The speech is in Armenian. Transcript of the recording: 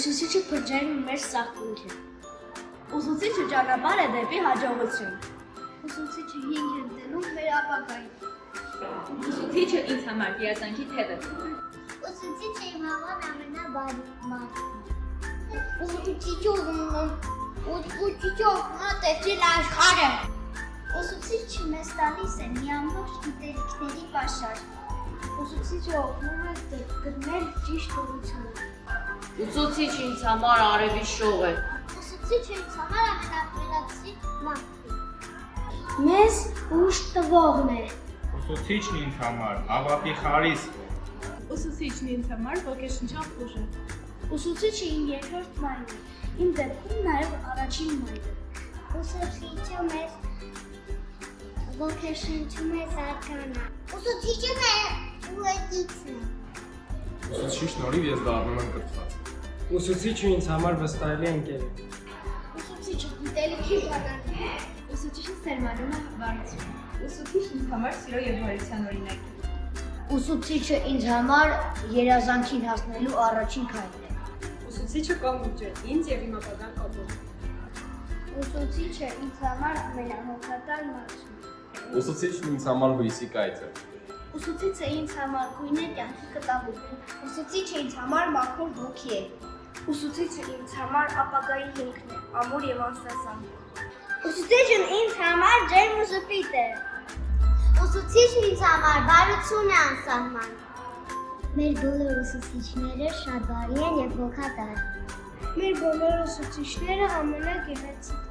Ուսուցիչը փրջայնում մեր սաղկունքը։ Ուսուցիչը ճանապարհ է դեպի հաջողություն։ Ուսուցիչը հիմք է դնում մեր ապագային։ Ուսուցիչը ինձ համար հիացանքի թև է։ Ուսուցիչը իմ համար ամենաբարի մարդն է։ Ուսուցիչը տեսել աշխարհը։ Ուսուցիչը մեզ տալիս է մի ամբողջ գիտելիքների պաշար։ Ուսուցիչը օգնում է գտնել ճիշտ ուղղությունը։ Ուսուցիչը ինձ համար արևի շող է։ Ուսուցիչը ինձ համար ամենապրելացի մարդն է։ Մեզ ուժ տվողն է։ Ուսուցիչն ինձ համար հավատի խարիսկ է։ Ուսուցիչն ինձ համար ոգեշնչող ուժ է։ Ուսուցիչը իմ երկրորդ մայրն է, իմ դեպքում նաև առաջին մայրը։ Ուսուցիչը մեզ ոգեշնչում է զարգանալ։ Ուսուցիչը մեր ուղեկիցն է։ Ուսուցչի շնորհիվ ես դառնում եմ կրթված։ Ուսուցիչը ինձ համար վստահելի ընկեր է։ Ուսուցիչը գիտելիքի բանալի է։ Ուսուցիչը սերմանում է բարություն։ Ուսուցիչն ինձ համար սիրո եւ բարության օրինակ է։ Ուսուցիչը ինձ համար երազանքին հասնելու առաջին քայլն է։ Ուսուցիչը կամուրջ է, ինձ եւ իմ ապագան կապող։ Ուսուցիչը ինձ համար ամենահոգատար մարդն է։ Ուսուցիչն ինձ համար հույսի կայծ է։ Ուսուցիչը ինձ համար գույն է կյանքի կտավը։ Ուսուցիչը ինձ համար մաքուր ոգի է։ Ուսուցիչը ինձ համար ապագայի հիմքն է, ամուր եւ անսասան։ Ուսուցիչն ինձ համար ջերմ ու ժպիտ է։ Ուսուցիչն ինձ համար բարություն է անսահման։ Մեր բոլոր ուսուցիչները շատ բարի են եւ հոգատար։ Մեր բոլոր ուսուցիչները ամենագեղեցիկ